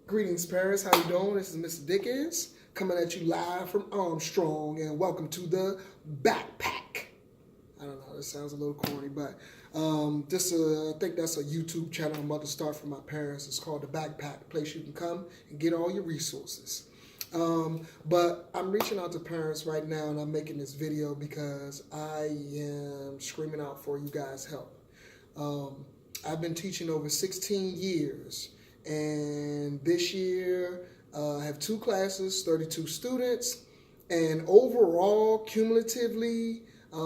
Greetings, parents. How you doing? This is Mr. Dickens coming at you live from Armstrong, and welcome to the Backpack. I don't know. This sounds a little corny, but I think that's a YouTube channel I'm about to start for my parents. It's called the Backpack, a place you can come and get all your resources. But I'm reaching out to parents right now, and I'm making this video because I am screaming out for you guys' help. I've been teaching over 16 years. And this year, I have 2 classes, 32 students, and overall, cumulatively,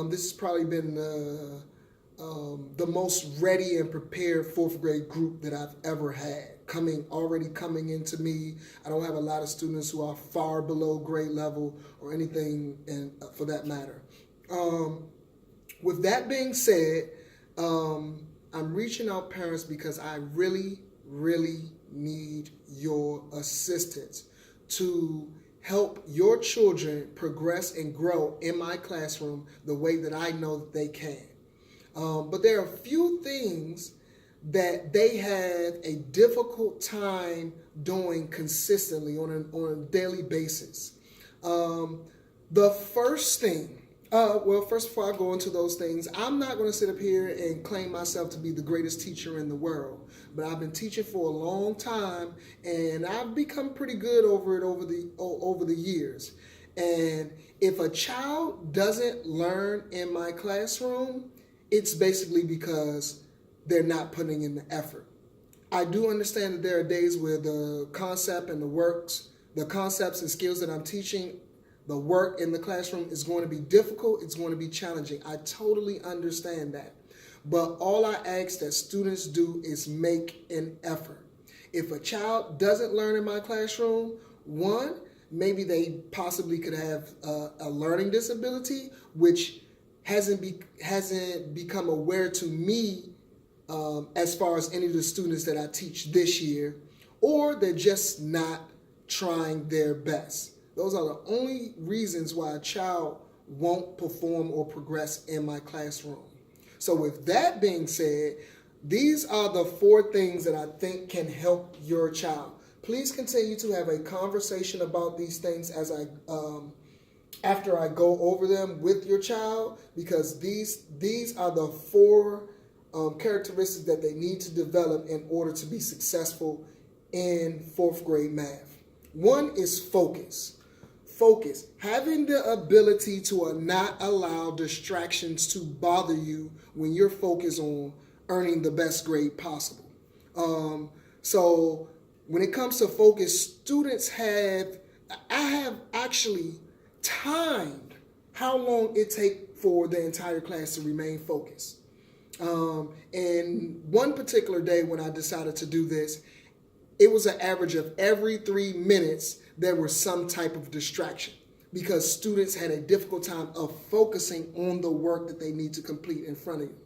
this has probably been the most ready and prepared 4th grade group that I've ever had. Already coming into me. I don't have a lot of students who are far below grade level or anything, for that matter. With that being said, I'm reaching out parents because I really need your assistance to help your children progress and grow in my classroom the way that I know that they can. But there are a few things that they have a difficult time doing consistently on a daily basis. The first thing, first before I go into those things, I'm not going to sit up here and claim myself to be the greatest teacher in the world. But I've been teaching for a long time, and I've become pretty good over the years. And if a child doesn't learn in my classroom, it's basically because they're not putting in the effort. I do understand that there are days where the concepts and skills that I'm teaching, the work in the classroom is going to be difficult, it's going to be challenging. I totally understand that. But all I ask that students do is make an effort. If a child doesn't learn in my classroom, one, maybe they possibly could have a learning disability, which hasn't become aware to me as far as any of the students that I teach this year, or they're just not trying their best. Those are the only reasons why a child won't perform or progress in my classroom. So with that being said, these are the 4 things that I think can help your child. Please continue to have a conversation about these things after I go over them with your child, because these are the 4 characteristics that they need to develop in order to be successful in 4th grade math. One is focus. Focus, having the ability to not allow distractions to bother you when you're focused on earning the best grade possible. So when it comes to focus, I have actually timed how long it takes for the entire class to remain focused. And one particular day when I decided to do this, it was an average of every 3 minutes there was some type of distraction, because students had a difficult time of focusing on the work that they need to complete in front of you.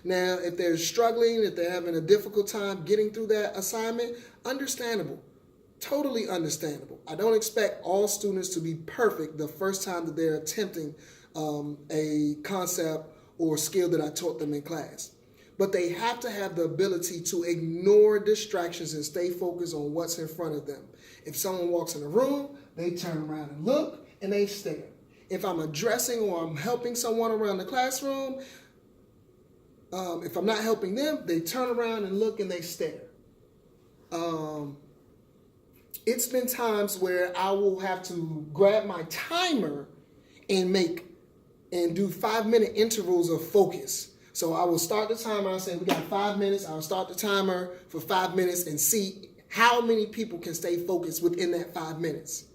Now, if they're struggling, if they're having a difficult time getting through that assignment, understandable, totally understandable. I don't expect all students to be perfect the first time that they're attempting a concept or skill that I taught them in class. But they have to have the ability to ignore distractions and stay focused on what's in front of them. If someone walks in the room, they turn around and look and they stare. If I'm addressing or I'm helping someone around the classroom, if I'm not helping them, they turn around and look and they stare. It's been times where I will have to grab my timer and do 5-minute intervals of focus. So I will start the timer. I'll say we got 5 minutes. I'll start the timer for 5 minutes and see how many people can stay focused within that 5 minutes.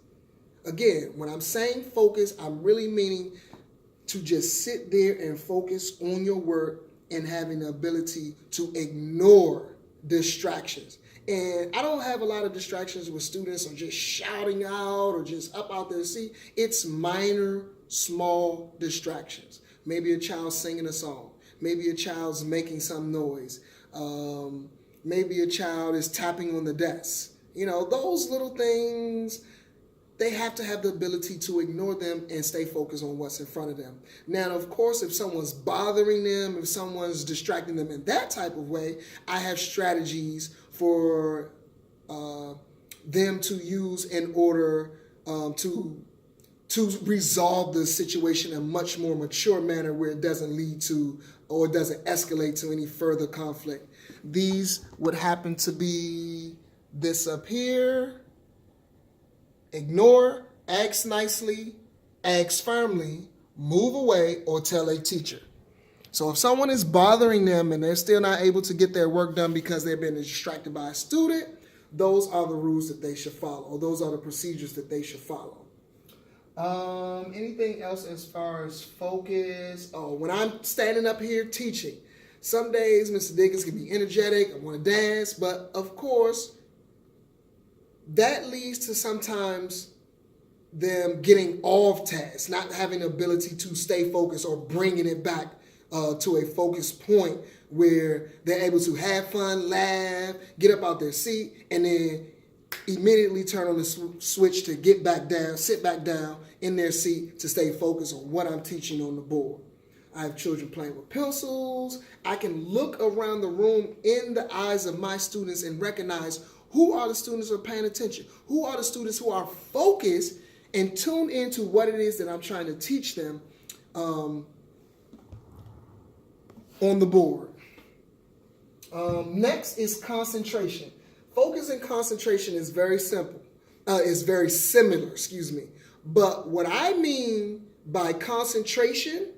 Again, when I'm saying focus, I'm really meaning to just sit there and focus on your work and having the ability to ignore distractions. And I don't have a lot of distractions with students or just shouting out or just up out their seat. It's minor, small distractions. Maybe a child singing a song. Maybe a child's making some noise. Maybe a child is tapping on the desk. Those little things, they have to have the ability to ignore them and stay focused on what's in front of them. Now, of course, if someone's bothering them, if someone's distracting them in that type of way, I have strategies for them to use in order to resolve the situation in a much more mature manner where it doesn't lead to or doesn't escalate to any further conflict. These would happen to be this up here: ignore, ask nicely, ask firmly, move away, or tell a teacher. So if someone is bothering them and they're still not able to get their work done because they've been distracted by a student, those are the rules that they should follow, or those are the procedures that they should follow. Anything else as far as focus? Oh, when I'm standing up here teaching, some days Mr. Dickens can be energetic, I want to dance, but of course, that leads to sometimes them getting off task, not having the ability to stay focused or bringing it back to a focused point where they're able to have fun, laugh, get up out their seat, and then immediately turn on the switch to get back down, sit back down in their seat to stay focused on what I'm teaching on the board. I have children playing with pencils. I can look around the room in the eyes of my students and recognize who are the students who are paying attention, who are the students who are focused and tuned into what it is that I'm trying to teach them on the board. Next is concentration. Focus and concentration is very simple. Is very similar, But what I mean by concentration,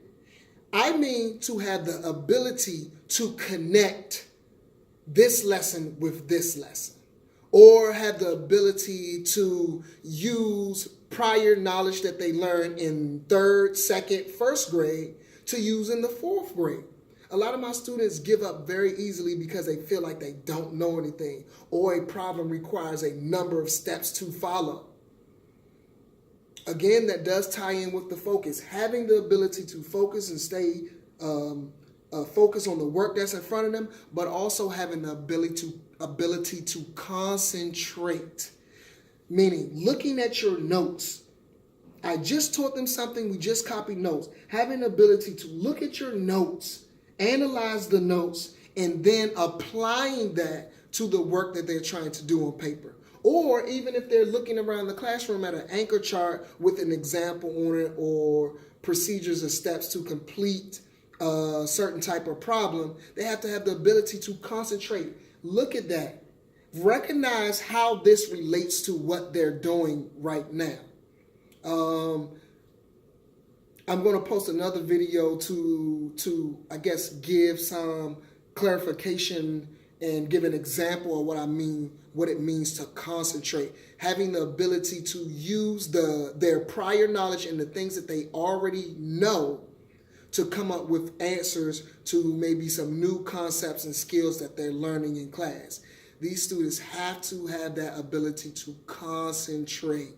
I mean to have the ability to connect this lesson with this lesson, or have the ability to use prior knowledge that they learned in 3rd, 2nd, 1st grade to use in the 4th grade. A lot of my students give up very easily because they feel like they don't know anything, or a problem requires a number of steps to follow. Again, that does tie in with the focus. Having the ability to focus and stay focused on the work that's in front of them, but also having the ability to concentrate. Meaning, looking at your notes. I just taught them something, we just copied notes. Having the ability to look at your notes, analyze the notes, and then applying that to the work that they're trying to do on paper. Or even if they're looking around the classroom at an anchor chart with an example on it, or procedures or steps to complete a certain type of problem, they have to have the ability to concentrate. Look at that. Recognize how this relates to what they're doing right now. I'm going to post another video to I guess give some clarification and give an example of what I mean, what it means to concentrate. Having the ability to use their prior knowledge and the things that they already know to come up with answers to maybe some new concepts and skills that they're learning in class. These students have to have that ability to concentrate,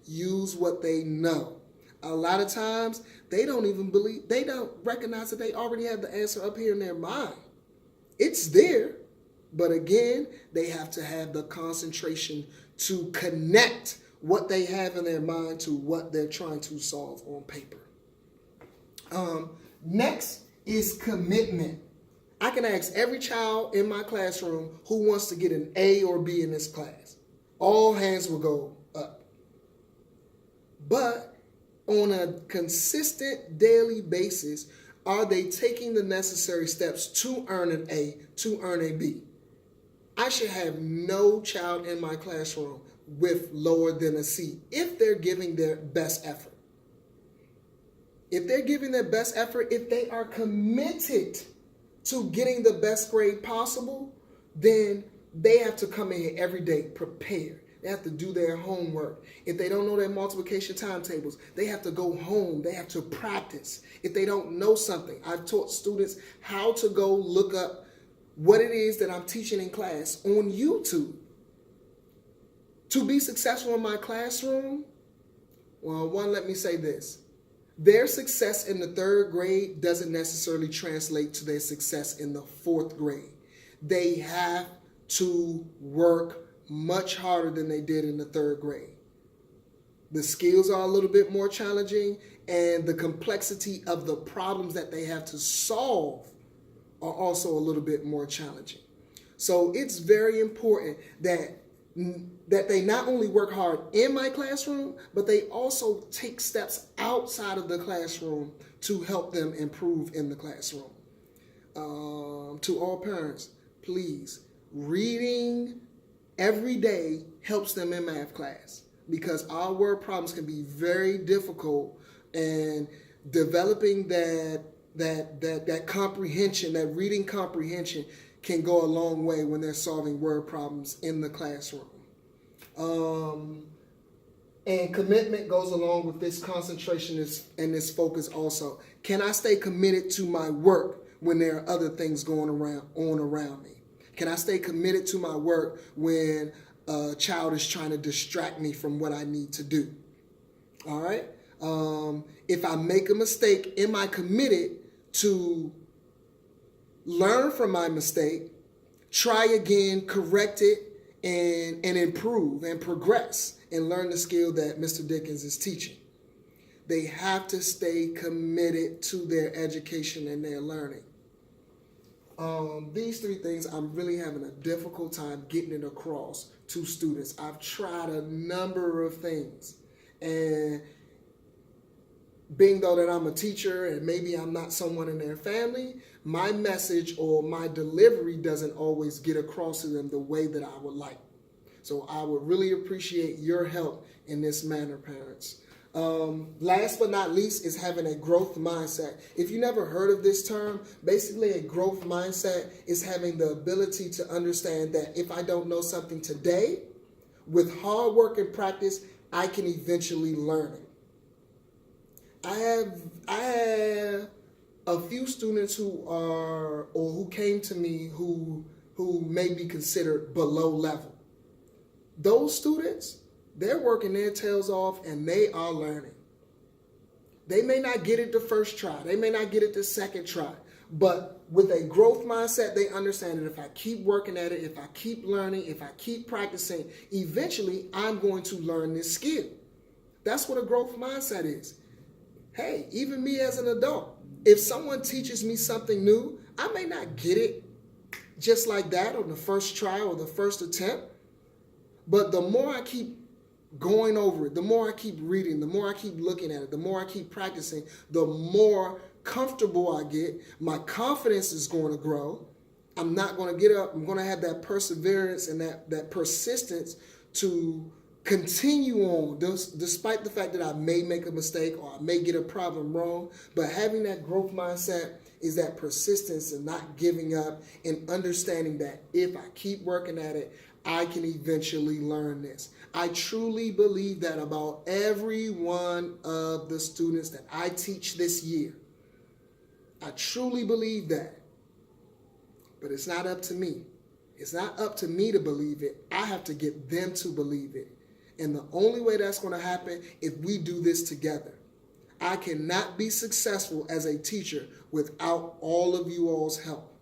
use what they know. A lot of times, they don't recognize that they already have the answer up here in their mind. It's there, but again, they have to have the concentration to connect what they have in their mind to what they're trying to solve on paper. Next is commitment. I can ask every child in my classroom who wants to get an A or B in this class. All hands will go up. But on a consistent daily basis, are they taking the necessary steps to earn an A, to earn a B? I should have no child in my classroom with lower than a C if they're giving their best effort. If they're giving their best effort, if they are committed to getting the best grade possible, then they have to come in here every day prepared. They have to do their homework. If they don't know their multiplication timetables, they have to go home. They have to practice. If they don't know something, I've taught students how to go look up what it is that I'm teaching in class on YouTube. To be successful in my classroom, well, let me say this. Their success in the 3rd grade doesn't necessarily translate to their success in the 4th grade. They have to work much harder than they did in the 3rd grade. The skills are a little bit more challenging, and the complexity of the problems that they have to solve are also a little bit more challenging. So it's very important that that they not only work hard in my classroom, but they also take steps outside of the classroom to help them improve in the classroom. To all parents, please, reading every day helps them in math class, because our word problems can be very difficult, and developing that comprehension, that reading comprehension, can go a long way when they're solving word problems in the classroom. And commitment goes along with this concentration and this focus also. Can I stay committed to my work when there are other things going on around me? Can I stay committed to my work when a child is trying to distract me from what I need to do? All right? If I make a mistake, am I committed to learn from my mistake, try again, correct it, and improve and progress and learn the skill that Mr. Dickens is teaching? They have to stay committed to their education and their learning. These three things, I'm really having a difficult time getting it across to students. I've tried a number of things, and being though that I'm a teacher and maybe I'm not someone in their family, my message or my delivery doesn't always get across to them the way that I would like. So I would really appreciate your help in this manner, parents. Last but not least is having a growth mindset. If you never heard of this term, basically a growth mindset is having the ability to understand that if I don't know something today, with hard work and practice, I can eventually learn it. I have a few students who came to me who may be considered below level. Those students, they're working their tails off and they are learning. They may not get it the first try. They may not get it the second try. But with a growth mindset, they understand that if I keep working at it, if I keep learning, if I keep practicing, eventually I'm going to learn this skill. That's what a growth mindset is. Hey, even me as an adult, if someone teaches me something new, I may not get it just like that on the first try or the first attempt. But the more I keep going over it, the more I keep reading, the more I keep looking at it, the more I keep practicing, the more comfortable I get. My confidence is going to grow. I'm not going to get up. I'm going to have that perseverance and that persistence to continue on, despite the fact that I may make a mistake or I may get a problem wrong. But having that growth mindset is that persistence and not giving up and understanding that if I keep working at it, I can eventually learn this. I truly believe that about every one of the students that I teach this year. I truly believe that. But it's not up to me. It's not up to me to believe it. I have to get them to believe it. And the only way that's going to happen if we do this together. I cannot be successful as a teacher without all of you all's help.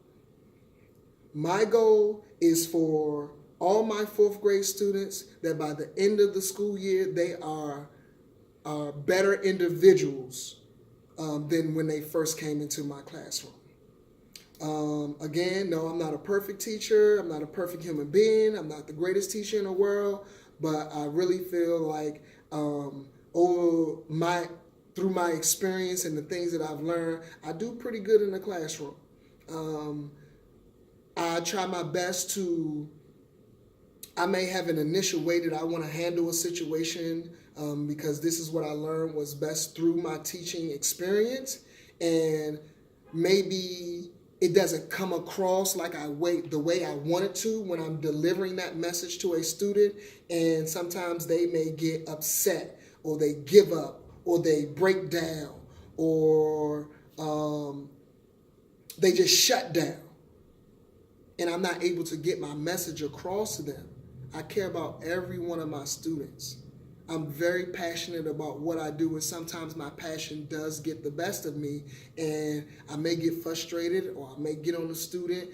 My goal is for all my fourth grade students that by the end of the school year, they are better individuals than when they first came into my classroom. Again, no, I'm not a perfect teacher. I'm not a perfect human being. I'm not the greatest teacher in the world. But I really feel like through my experience and the things that I've learned, I do pretty good in the classroom. I try my best to, I may have an initial way that I want to handle a situation because this is what I learned was best through my teaching experience. And maybe it doesn't come across like the way I want it to when I'm delivering that message to a student. And sometimes they may get upset or they give up or they break down or they just shut down. And I'm not able to get my message across to them. I care about every one of my students. I'm very passionate about what I do, and sometimes my passion does get the best of me, and I may get frustrated or I may get on the student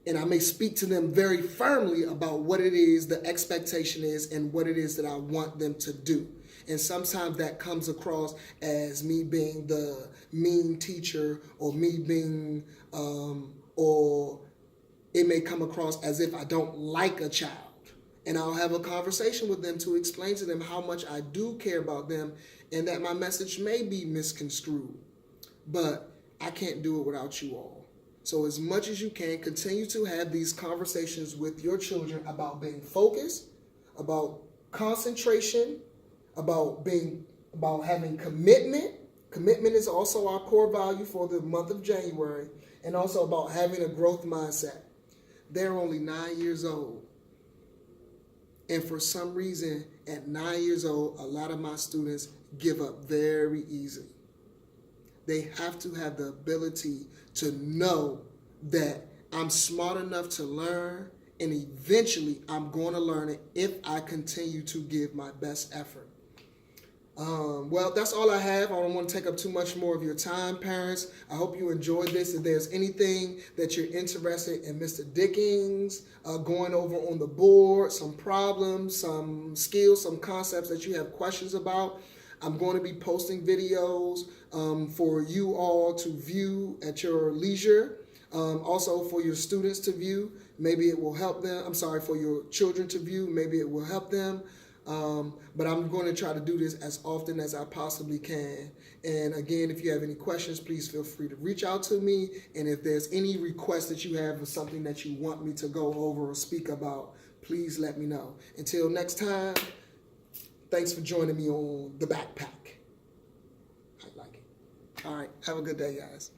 and I may speak to them very firmly about what it is, the expectation is, and what it is that I want them to do. And sometimes that comes across as me being the mean teacher or me being, or it may come across as if I don't like a child. And I'll have a conversation with them to explain to them how much I do care about them and that my message may be misconstrued. But I can't do it without you all. So as much as you can, continue to have these conversations with your children about being focused, about concentration, about having commitment. Commitment is also our core value for the month of January, and also about having a growth mindset. They're only 9 years old. And for some reason, at 9 years old, a lot of my students give up very easily. They have to have the ability to know that I'm smart enough to learn, and eventually I'm going to learn it if I continue to give my best effort. Well, that's all I have. I don't want to take up too much more of your time, parents. I hope you enjoyed this. If there's anything that you're interested in Mr. Dickens going over on the board, some problems, some skills, some concepts that you have questions about, I'm going to be posting videos for you all to view at your leisure. Also for your students to view. Maybe it will help them. I'm sorry, for your children to view. Maybe it will help them. But I'm going to try to do this as often as I possibly can. And again, if you have any questions, please feel free to reach out to me. And if there's any request that you have or something that you want me to go over or speak about, please let me know. Until next time, thanks for joining me on The Backpack. I like it. All right. Have a good day, guys.